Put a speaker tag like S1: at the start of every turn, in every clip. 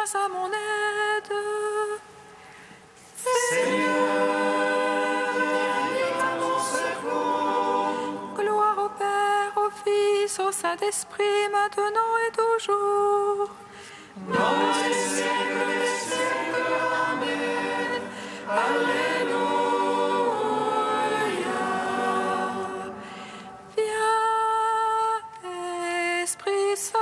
S1: viens à mon aide.
S2: Seigneur, viens à mon secours.
S1: Gloire au Père, au Fils, au Saint-Esprit, maintenant et toujours.
S2: Dans les siècles des siècles, Amen. Alléluia.
S1: Viens, Esprit Saint.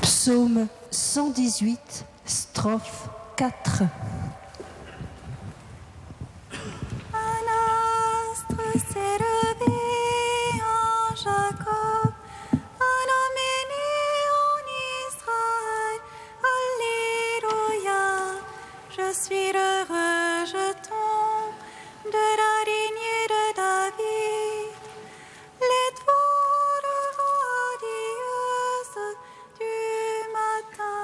S3: Psaume 118, strophe 4.
S4: Un astre s'est levé en Jacob, un homme est né en Israël. Alléluia, je suis heureux, je tombe de la lignée de David. L'étoile radieuse du matin.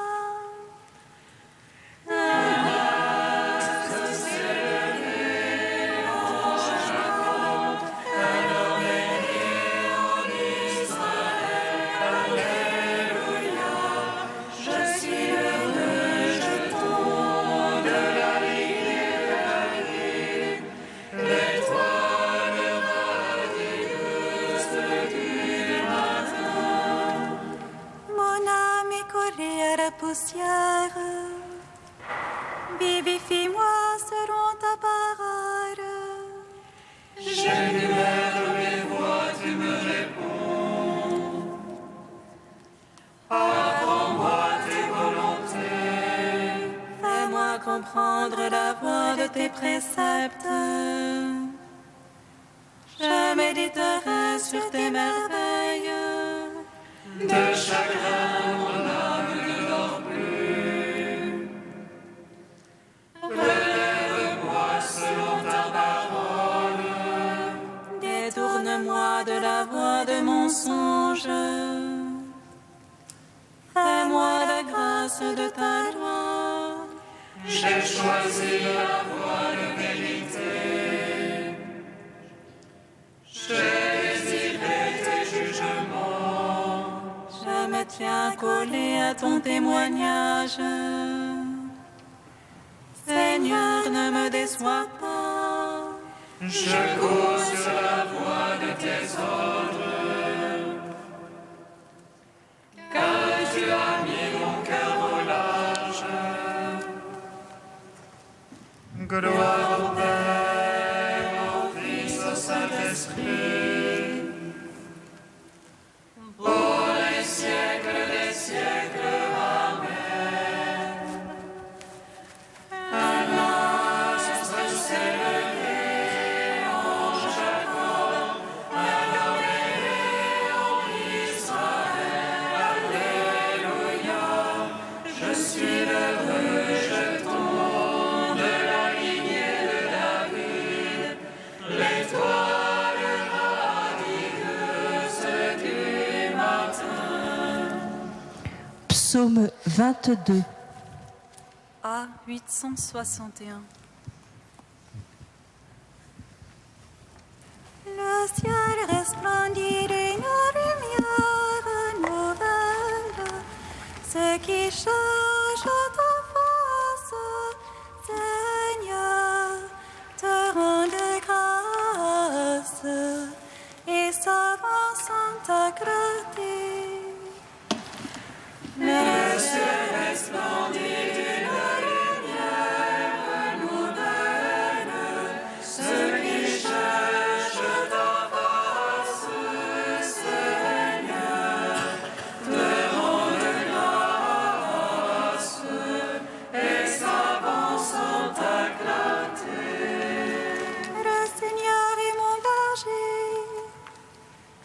S4: Mon âme est collée à la poussière. Vivifie-moi selon ta parole.
S2: J'énumère mes voix, tu me réponds. Apprends-moi tes volontés.
S4: Fais-moi comprendre la voie de tes préceptes. Je méditerai sur tes merveilles.
S2: De chagrin, mon âme ne dort plus. Relève-moi selon ta
S4: de ta loi.
S2: J'ai choisi la voie de vérité. J'ai désiré tes jugements.
S4: Je me tiens collé à ton témoignage. Seigneur, ne me déçois pas.
S2: Je cours sur la voie de tes ordres. Car tu as mis mon cœur au large. Gloire au Père, au Fils, au Saint-Esprit, pour les siècles des siècles. Amen. Un astre s'est levé en Jacob, adorez en Israël. Alléluia. Je suis l'heureux jeton de la lignée de David, l'étoile radieuse du matin.
S3: Psaume 22.
S5: A 861.
S4: Le ciel resplendit d'une lumière nouvelle. Ce qui cherche ta face, Seigneur, te rendent grâce et s'avance en ta clarté. Le ciel resplendit d'une lumière nouvelle. Ceux qui cherchent ta face, Seigneur, te rendent grâce et s'avancent en ta clarté. Le Seigneur est mon berger,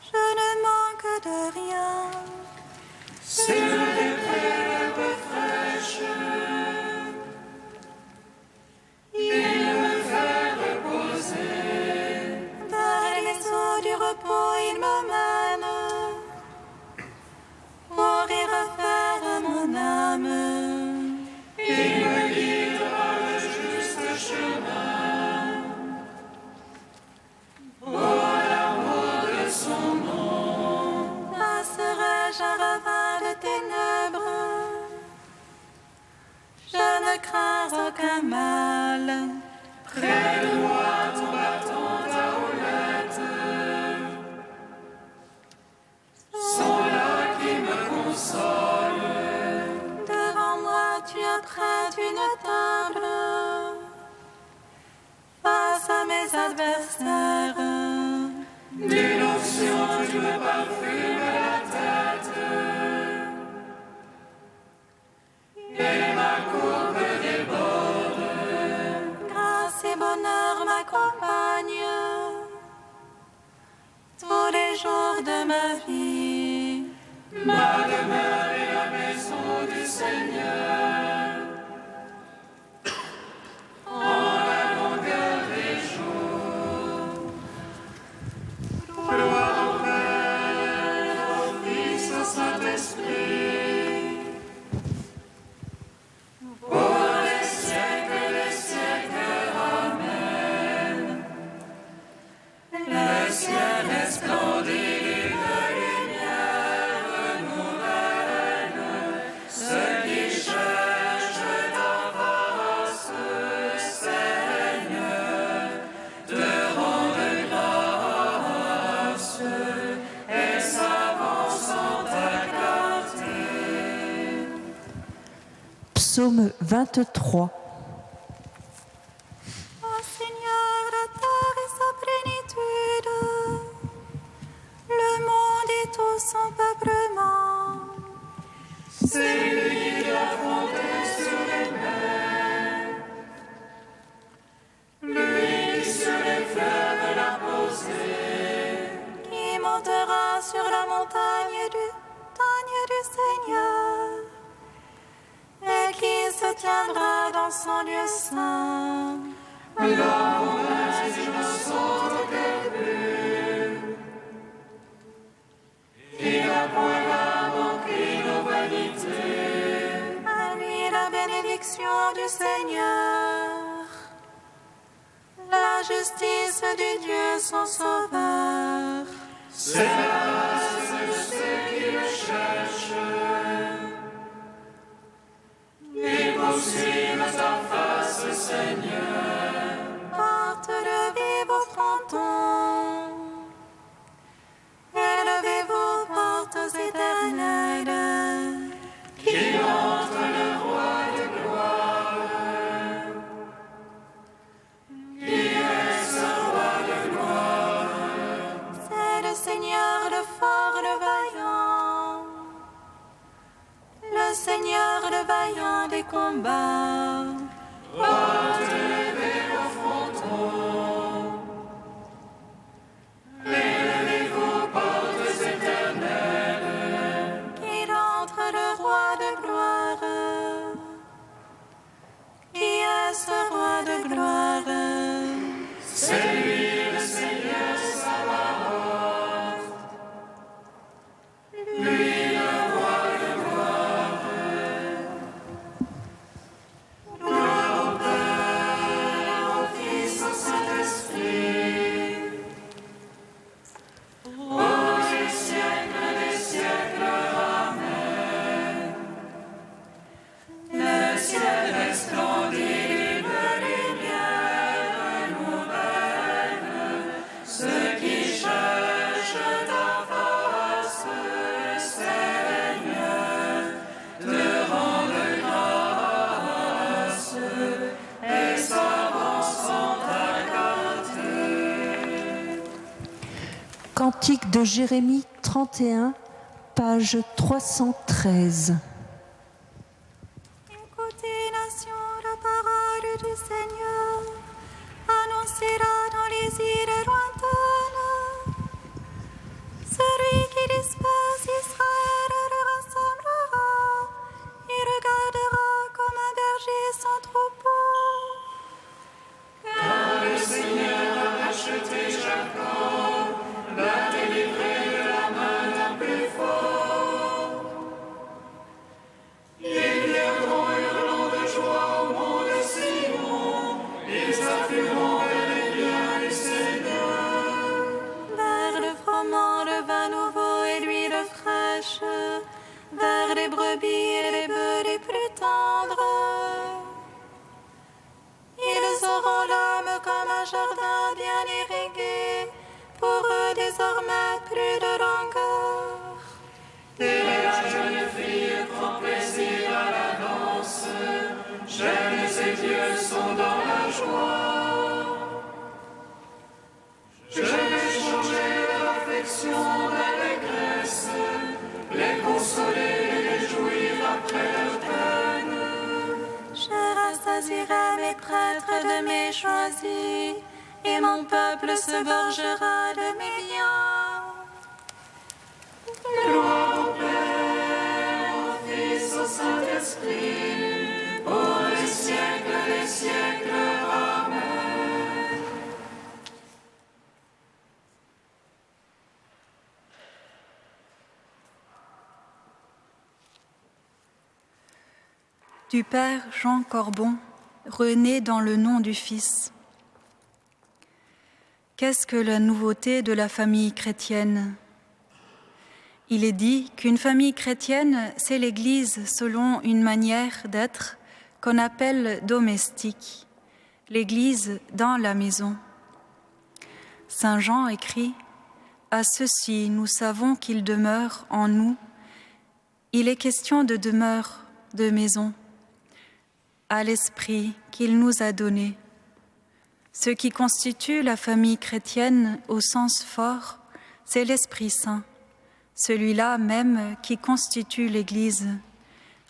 S4: je ne manque de rien.
S2: C'est le décret d'herbe fraîche. Il me fait reposer.
S4: Dans les eaux du repos, il me mène pour y refaire mon âme.
S2: Il me guide par le juste chemin. Pour l'amour de son nom.
S4: Passerai-je un ravin de ténèbres? Je ne crains aucun mal.
S2: Près de moi ton bâton, ta houlette sont là qui me consolent.
S4: Devant moi, tu apprêtes une table face à mes adversaires.
S2: D'une onction tu me parfumes la tête. Et ma coupe déborde.
S4: Grâce et bonheur m'accompagnent tous les jours de ma vie.
S2: Ma demeure est la maison du Seigneur. En la longueur des jours. Gloire au Père, au Fils, au Saint-Esprit. Pour les siècles des siècles. Amen. Le ciel resplendit d'une lumière nouvelle. Ceux qui cherchent ta face, Seigneur, te rendent grâce et s'avancent en ta clarté.
S3: Psaume 23.
S4: Ô Seigneur, la terre et sa plénitude, le monde et tout son peuplement.
S2: C'est lui qui a fondé sur les mers, lui qui sur les fleuves l'a posé.
S4: Qui montera sur la montagne du Seigneur et qui se tiendra dans son lieu saint.
S2: Là où l'intelligence sont au cœur pur, il n'a point à manquer nos vanités.
S4: À lui bénédiction du Seigneur, la justice du Dieu son Sauveur.
S2: C'est la race de ceux qui le cherchent. Ils poursuivent ta face, Seigneur.
S4: Porte de vie vos frontons. Élevez-vous, portes éternelles.
S2: Qu'il entre le roi de gloire. Qui est ce roi de gloire?
S4: C'est le Seigneur le fort, le vaillant. Le Seigneur le vaillant des combats.
S2: Porte élevez vos frontons. Élevez-vous, portes éternelles.
S4: Qu'il entre le roi de gloire. Qui est ce roi de gloire?
S2: C'est lui le Seigneur Sabaoth. Lui le roi de gloire. Gloire au Père, au Fils, au Saint-Esprit. Au siècle des siècles, Amen. Le ciel resplendit de lumière nouvelle. Ceux qui cherchent ta face, Seigneur, te rendent grâce et s'avancent à gâter.
S3: Cantique de Jérémie 31, page 313.
S4: Écoutez, nations, la parole du Seigneur. Annoncez-la dans les îles lointaines. Celui qui disperse Israël le rassemblera. Il regardera comme un berger sans troupeau.
S2: Car le Seigneur a racheté Jacob, l'a délivré de la main d'un plus fort. Ils viendront hurlant de joie au mont de Sion, ils afflueront vers les biens du Seigneur.
S4: Vers le froment, le vin nouveau et l'huile fraîche. Vers les brebis et les bœufs les plus tendres. Ils auront l'âme comme un jardin bien irrigué. Pour eux désormais plus de langueur.
S2: Et la jeune fille prend plaisir à la danse, jeunes et vieux sont dans la joie. Je vais changer leur affliction d'allégresse, les consoler et les réjouir après leur peine.
S4: Je rassasierai mes prêtres de mes choisis, et mon peuple se gorgera de mes biens.
S2: Gloire au Père, au Fils, au Saint-Esprit, pour les siècles des siècles. Amen.
S5: Du Père Jean Corbon, rené dans le nom du Fils. Qu'est-ce que la nouveauté de la famille chrétienne ? Il est dit qu'une famille chrétienne, c'est l'Église selon une manière d'être qu'on appelle domestique, l'Église dans la maison. Saint Jean écrit « À ceci, nous savons qu'il demeure en nous. Il est question de demeure, de maison, à l'Esprit qu'il nous a donné. Ce qui constitue la famille chrétienne au sens fort, c'est l'Esprit Saint, celui-là même qui constitue l'Église,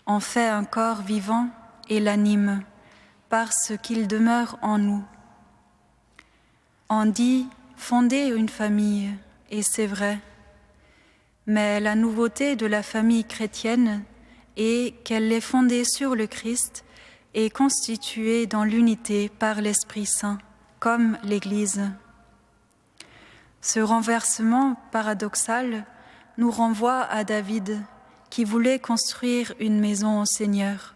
S5: en fait un corps vivant et l'anime, parce qu'il demeure en nous. On dit fonder une famille, et c'est vrai, mais la nouveauté de la famille chrétienne est qu'elle est fondée sur le Christ et constituée dans l'unité par l'Esprit Saint, comme l'Église. Ce renversement paradoxal nous renvoie à David, qui voulait construire une maison au Seigneur.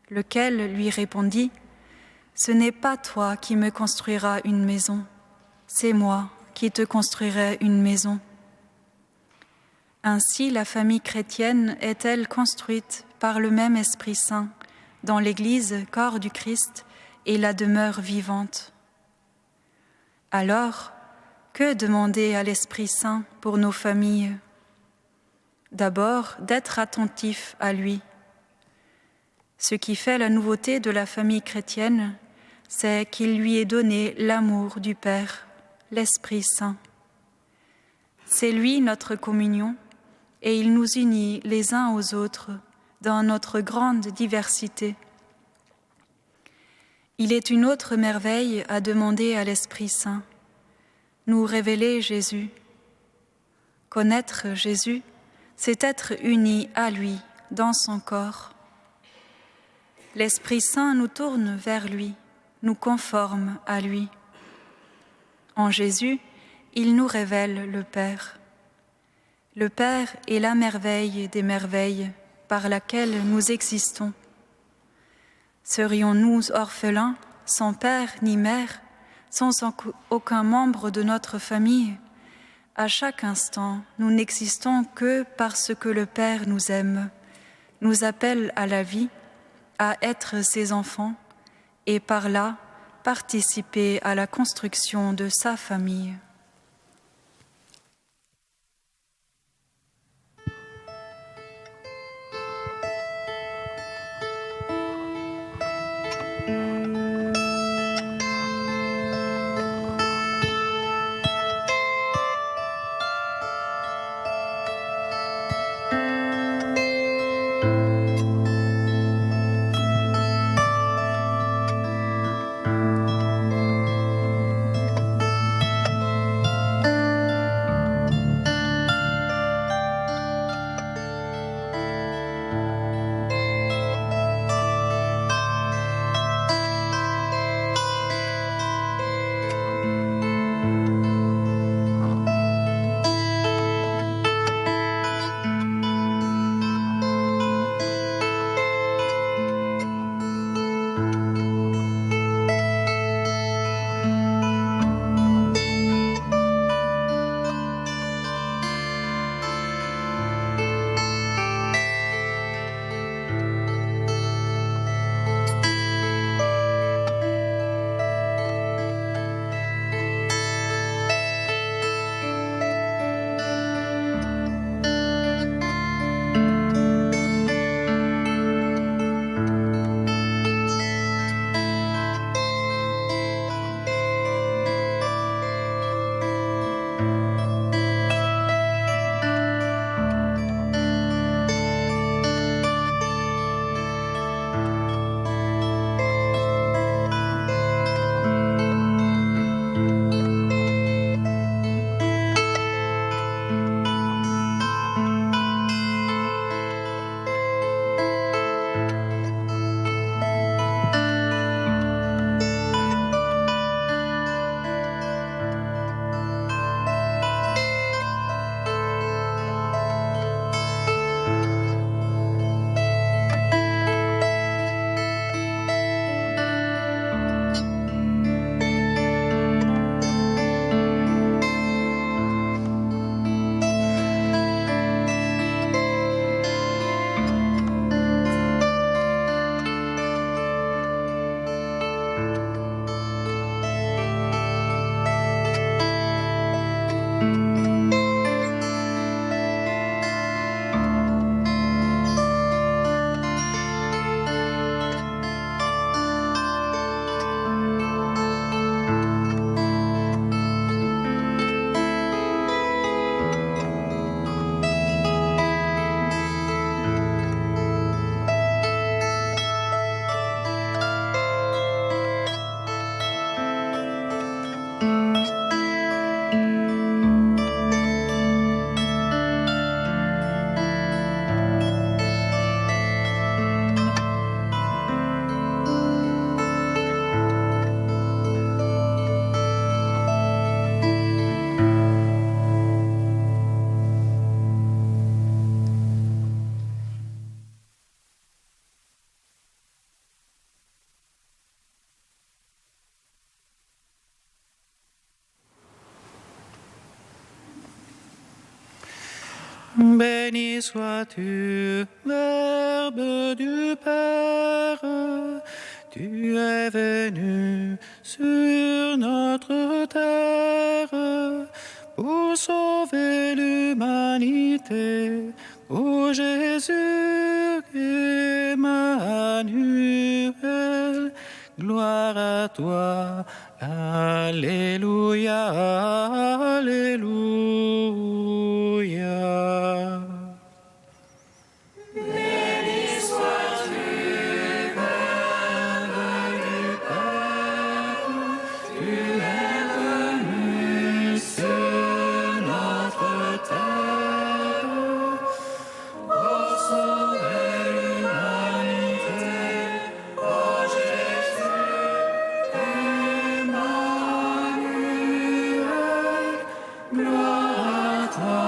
S5: lequel lui répondit : « Ce n'est pas toi qui me construiras une maison, c'est moi qui te construirai une maison. » Ainsi, la famille chrétienne est-elle construite par le même Esprit Saint dans l'Église, corps du Christ, et la demeure vivante. Alors, que demander à l'Esprit Saint pour nos familles ? D'abord, d'être attentif à lui. Ce qui fait la nouveauté de la famille chrétienne, c'est qu'il lui est donné l'amour du Père, l'Esprit Saint. C'est lui notre communion, et il nous unit les uns aux autres dans notre grande diversité. Il est une autre merveille à demander à l'Esprit Saint, nous révéler Jésus. Connaître Jésus, c'est être unis à lui dans son corps. L'Esprit Saint nous tourne vers lui, nous conforme à lui. En Jésus, il nous révèle le Père. Le Père est la merveille des merveilles par laquelle nous existons. Serions-nous orphelins, sans père ni mère, sans aucun membre de notre famille ? À chaque instant, nous n'existons que parce que le Père nous aime, nous appelle à la vie, à être ses enfants, et par là, participer à la construction de sa famille.
S6: Béni sois-tu, Verbe du Père, tu es venu sur notre terre pour sauver l'humanité. Ô Jésus, Emmanuel, gloire à toi. Alléluia, Alléluia.
S2: Béni sois-tu, Verbe du Père, tu es venu sur notre terre pour sauver l'humanité. Ô Jésus, Emmanuel, gloire à toi.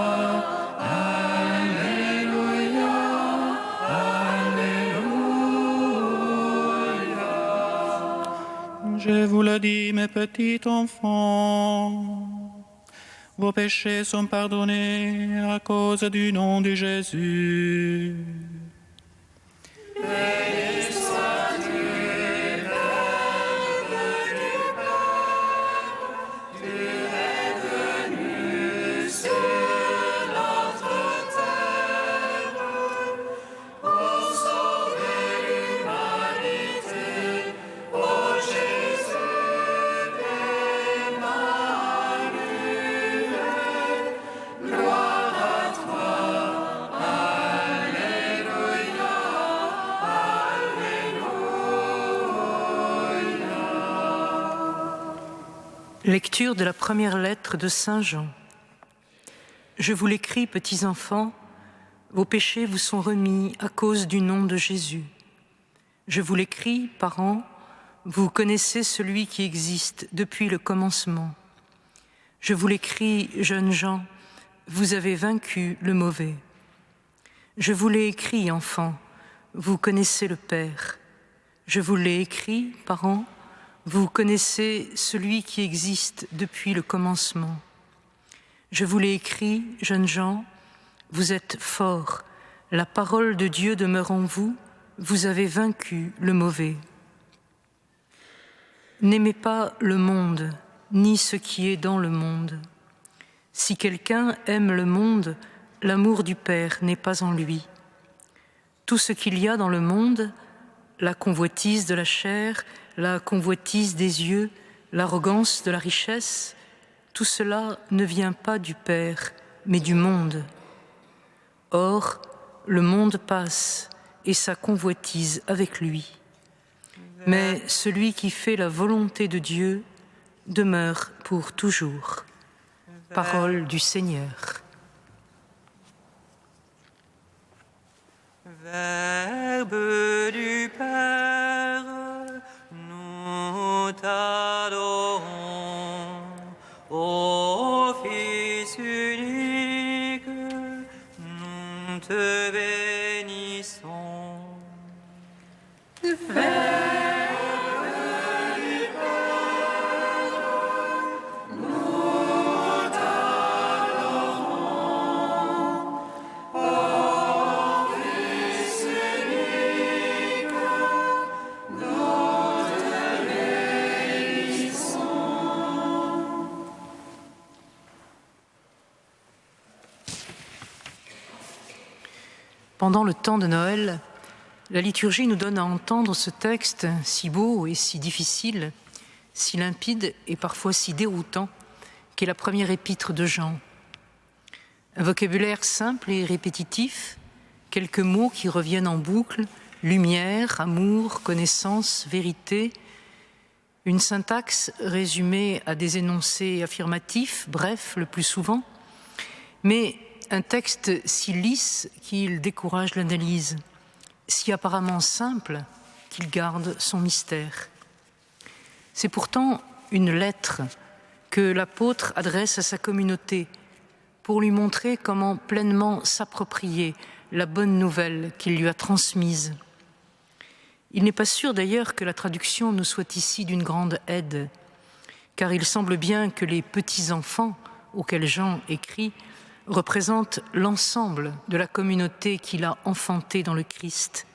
S2: Alléluia, Alléluia.
S6: Je vous le dis, mes petits enfants, vos péchés sont pardonnés à cause du nom de Jésus.
S2: Béni sois-tu, Verbe du Père, tu es venu sur notre terre pour sauver l'humanité. Ô Jésus, Emmanuel, gloire à toi. Alléluia, Alléluia.
S7: Lecture de la première lettre de Saint Jean. Je vous l'écris, petits enfants, vos péchés vous sont remis à cause du nom de Jésus. Je vous l'écris, parents, vous connaissez celui qui existe depuis le commencement. Je vous l'écris, jeunes gens, vous avez vaincu le mauvais. Je vous l'ai écrit, enfants, vous connaissez le Père. Je vous l'ai écrit, parents, vous connaissez celui qui existe depuis le commencement. Je vous l'ai écrit, jeunes gens, vous êtes forts, la parole de Dieu demeure en vous, vous avez vaincu le mauvais. N'aimez pas le monde, ni ce qui est dans le monde. Si quelqu'un aime le monde, l'amour du Père n'est pas en lui. Tout ce qu'il y a dans le monde, la convoitise de la chair, la convoitise des yeux, l'arrogance de la richesse, tout cela ne vient pas du Père, mais du monde. Or, le monde passe et sa convoitise avec lui. Mais celui qui fait la volonté de Dieu demeure pour toujours. Parole du Seigneur.
S8: Verbe du Père, nous t'adorons, ô Fils unique, nous te bénissons.
S7: Pendant le temps de Noël, la liturgie nous donne à entendre ce texte si beau et si difficile, si limpide et parfois si déroutant, qu'est la première épître de Jean. Un vocabulaire simple et répétitif, quelques mots qui reviennent en boucle, lumière, amour, connaissance, vérité, une syntaxe résumée à des énoncés affirmatifs, brefs le plus souvent, mais un texte si lisse qu'il décourage l'analyse, si apparemment simple qu'il garde son mystère. C'est pourtant une lettre que l'apôtre adresse à sa communauté pour lui montrer comment pleinement s'approprier la bonne nouvelle qu'il lui a transmise. Il n'est pas sûr d'ailleurs que la traduction nous soit ici d'une grande aide, car il semble bien que les petits-enfants auxquels Jean écrit représente l'ensemble de la communauté qu'il a enfantée dans le Christ.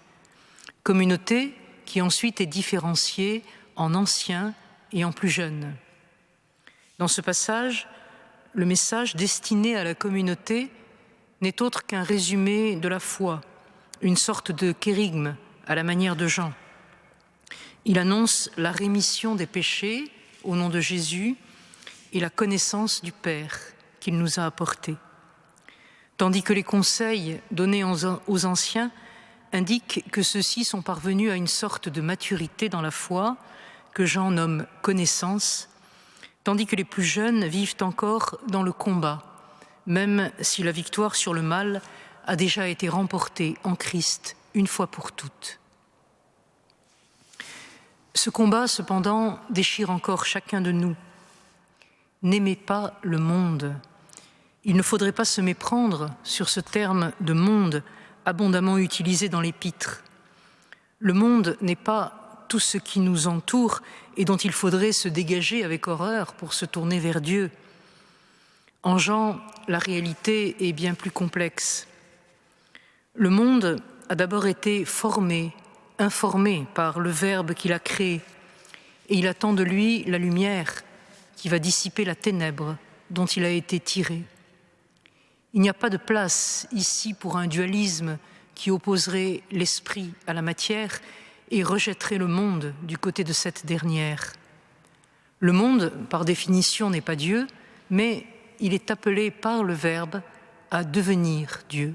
S7: Communauté qui ensuite est différenciée en anciens et en plus jeunes. Dans ce passage, le message destiné à la communauté n'est autre qu'un résumé de la foi, une sorte de kérygme à la manière de Jean. Il annonce la rémission des péchés au nom de Jésus et la connaissance du Père qu'il nous a apporté. Tandis que les conseils donnés aux anciens indiquent que ceux-ci sont parvenus à une sorte de maturité dans la foi que Jean nomme connaissance, tandis que les plus jeunes vivent encore dans le combat, même si la victoire sur le mal a déjà été remportée en Christ une fois pour toutes. Ce combat, cependant, déchire encore chacun de nous. N'aimez pas le monde. Il ne faudrait pas se méprendre sur ce terme de monde abondamment utilisé dans l'Épître. Le monde n'est pas tout ce qui nous entoure et dont il faudrait se dégager avec horreur pour se tourner vers Dieu. En Jean, la réalité est bien plus complexe. Le monde a d'abord été formé, informé par le Verbe qu'il a créé, et il attend de lui la lumière qui va dissiper la ténèbre dont il a été tiré. Il n'y a pas de place ici pour un dualisme qui opposerait l'esprit à la matière et rejetterait le monde du côté de cette dernière. Le monde, par définition, n'est pas Dieu, mais il est appelé par le Verbe à devenir Dieu.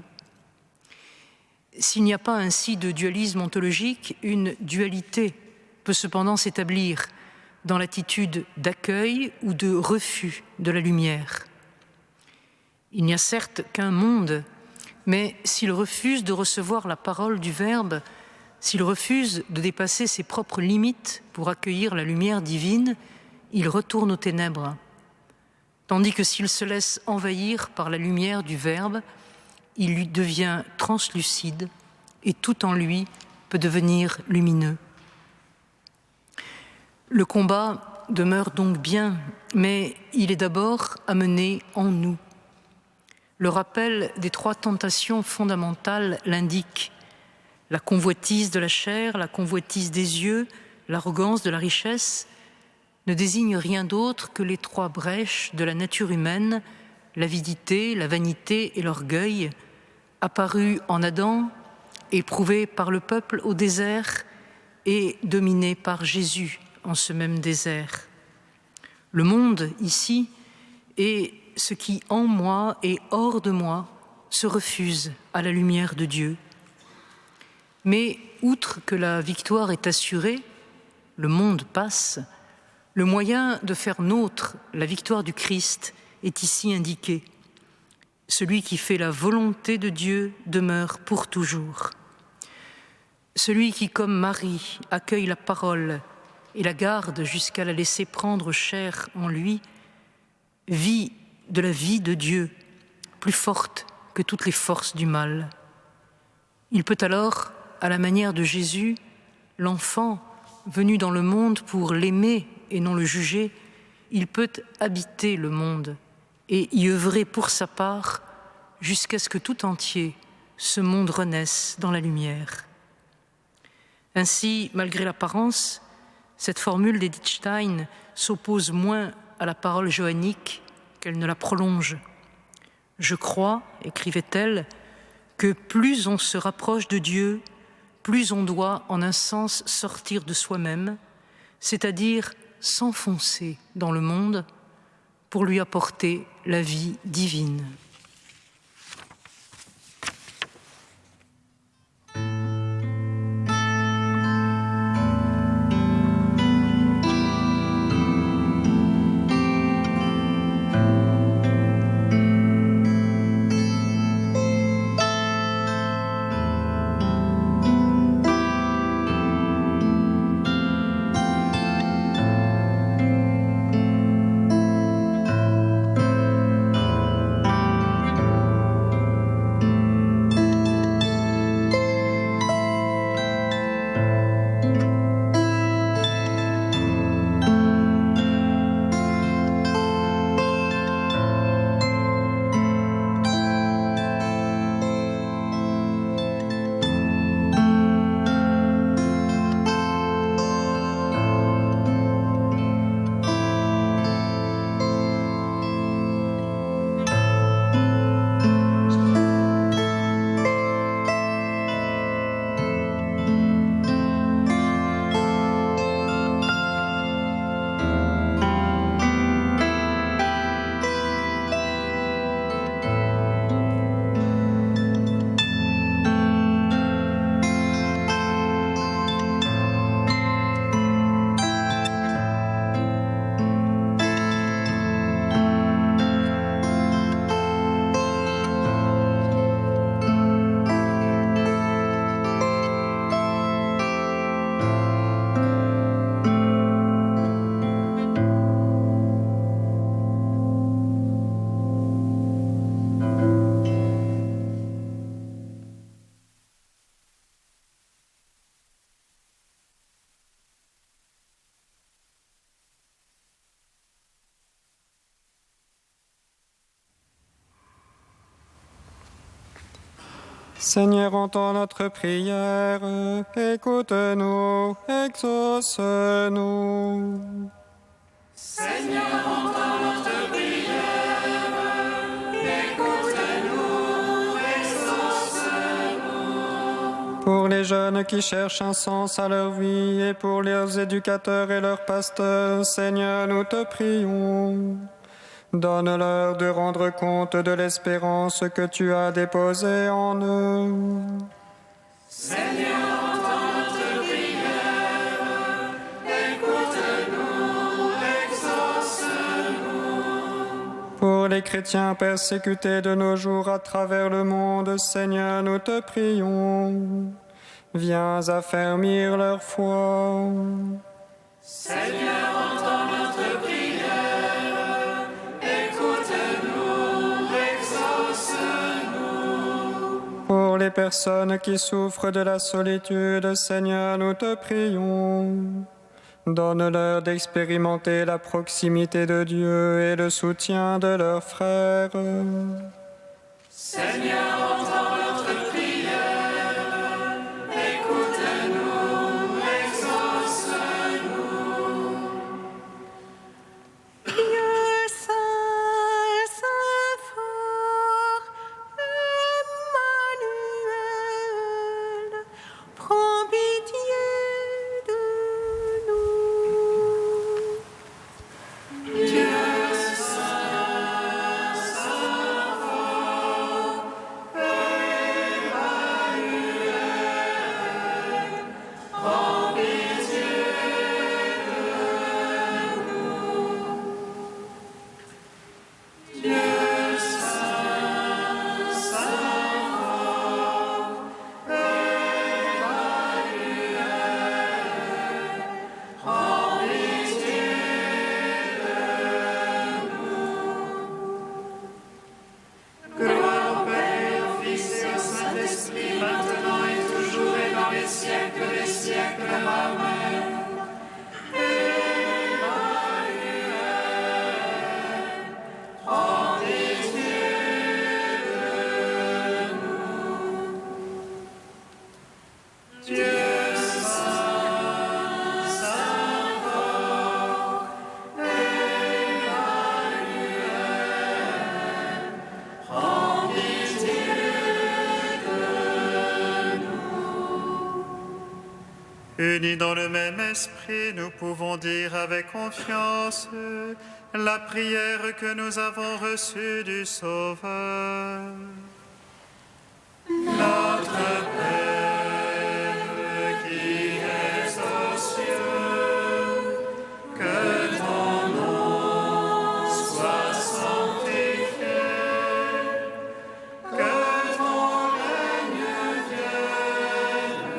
S7: S'il n'y a pas ainsi de dualisme ontologique, une dualité peut cependant s'établir dans l'attitude d'accueil ou de refus de la lumière. Il n'y a certes qu'un monde, mais s'il refuse de recevoir la parole du Verbe, s'il refuse de dépasser ses propres limites pour accueillir la lumière divine, il retourne aux ténèbres. Tandis que s'il se laisse envahir par la lumière du Verbe, il lui devient translucide et tout en lui peut devenir lumineux. Le combat demeure donc bien, mais il est d'abord à mener en nous. Le rappel des 3 tentations fondamentales l'indique. La convoitise de la chair, la convoitise des yeux, l'arrogance de la richesse ne désignent rien d'autre que les 3 brèches de la nature humaine, l'avidité, la vanité et l'orgueil, apparus en Adam, éprouvés par le peuple au désert et dominés par Jésus en ce même désert. Le monde, ici, est ce qui, en moi et hors de moi, se refuse à la lumière de Dieu. Mais, outre que la victoire est assurée, le monde passe, le moyen de faire nôtre la victoire du Christ est ici indiqué. Celui qui fait la volonté de Dieu demeure pour toujours. Celui qui, comme Marie, accueille la parole et la garde jusqu'à la laisser prendre chair en lui, vit de la vie de Dieu, plus forte que toutes les forces du mal. Il peut alors, à la manière de Jésus, l'enfant venu dans le monde pour l'aimer et non le juger, il peut habiter le monde et y œuvrer pour sa part jusqu'à ce que tout entier, ce monde renaisse dans la lumière. Ainsi, malgré l'apparence, cette formule d'Edith Stein s'oppose moins à la parole johannique qu'elle ne la prolonge. « Je crois, écrivait-elle, que plus on se rapproche de Dieu, plus on doit en un sens sortir de soi-même, c'est-à-dire s'enfoncer dans le monde pour lui apporter la vie divine. »
S9: Seigneur, entends notre prière, écoute-nous, exauce-nous.
S2: Seigneur, entends notre prière, écoute-nous, exauce-nous.
S9: Pour les jeunes qui cherchent un sens à leur vie et pour leurs éducateurs et leurs pasteurs, Seigneur, nous te prions. Donne-leur de rendre compte de l'espérance que tu as déposée en eux.
S2: Seigneur, entends notre prière, écoute-nous, exauce-nous.
S9: Pour les chrétiens persécutés de nos jours à travers le monde, Seigneur, nous te prions. Viens affermir leur foi.
S2: Seigneur, entends notre prière, écoute-nous, exauce-nous.
S9: Pour les personnes qui souffrent de la solitude, Seigneur, nous te prions. Donne-leur d'expérimenter la proximité de Dieu et le soutien de leurs frères.
S2: Seigneur, entends notre prière, écoute-nous, exauce-nous.
S4: Dieu saint, saint fort, Emmanuel, prends pitié de nous.
S2: Dieu saint, saint fort, Emmanuel, prends pitié de nous. Dieu saint, saint fort, Emmanuel, prends pitié de nous. Gloire au Père, au Fils et au Saint-Esprit, maintenant et toujours et dans les siècles des siècles. Amen. Emmanuel, prends pitié de nous. Dieu saint, saint fort, Emmanuel, prends pitié de nous.
S6: Unis dans le même esprit, nous pouvons dire avec confiance la prière que nous avons reçue du Sauveur. Notre Père qui es aux cieux, que ton nom soit sanctifié, que ton règne vienne,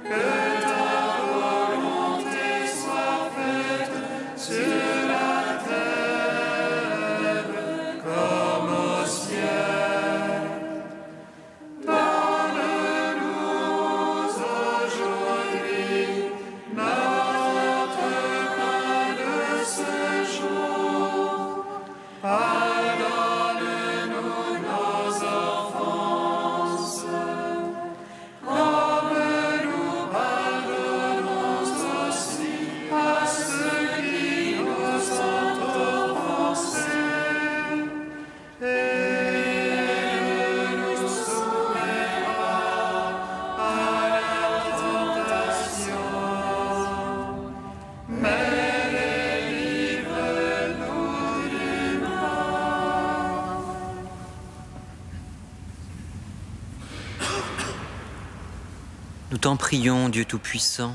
S6: que ta volonté soit faite sur la terre comme au ciel. Donne-nous aujourd'hui notre pain de ce jour. Pardonne-nous nos offenses, comme nous pardonnons aussi à ceux qui nous ont offensés. Et ne nous soumets pas à la tentation, mais délivre-nous du mal.
S8: Nous t'en prions, Dieu Tout-Puissant,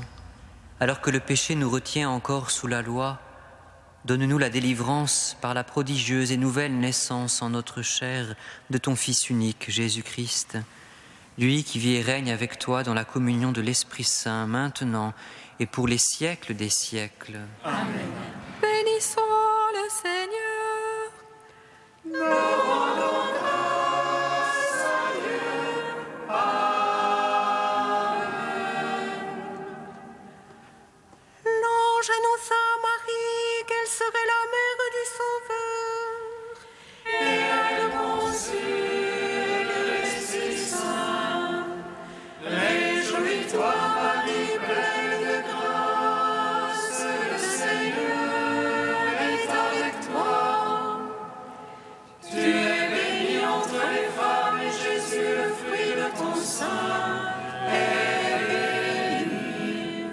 S8: alors que le péché nous retient encore sous la loi, donne-nous la délivrance par la prodigieuse et nouvelle naissance en notre chair de ton Fils unique, Jésus-Christ, lui qui vit et règne avec toi dans la communion de l'Esprit Saint, maintenant et pour les siècles des siècles.
S1: Bénissons le Seigneur.
S4: L'ange annonça à Marie qu'elle serait la mère du Sauveur.
S2: Et elle conçut de l'Esprit Saint.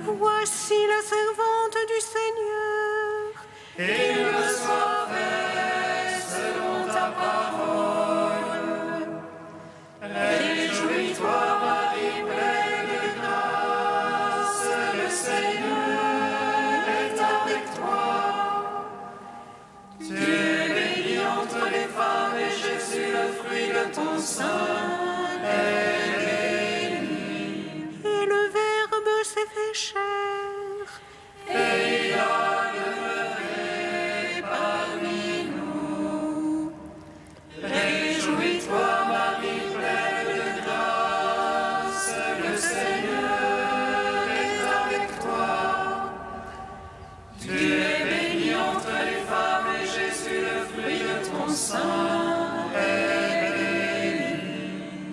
S4: Voici la servante du Seigneur.
S2: Il me soit fait selon ta parole. Réjouis-toi, Marie, pleine de grâce, le Seigneur est avec toi. Tu es bénie entre les femmes et Jésus, le fruit de ton sein, est béni.
S4: Et le Verbe s'est fait chair.
S2: Et il a demeuré parmi nous. Réjouis-toi, Marie, pleine de grâce, le Seigneur est avec toi. Tu es bénie entre les femmes et Jésus, le fruit de ton sein, est béni.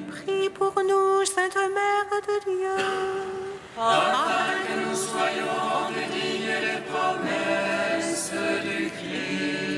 S4: Prie pour nous, Sainte Mère de Dieu.
S2: Afin que nous soyons rendus dignes des promesses du Christ.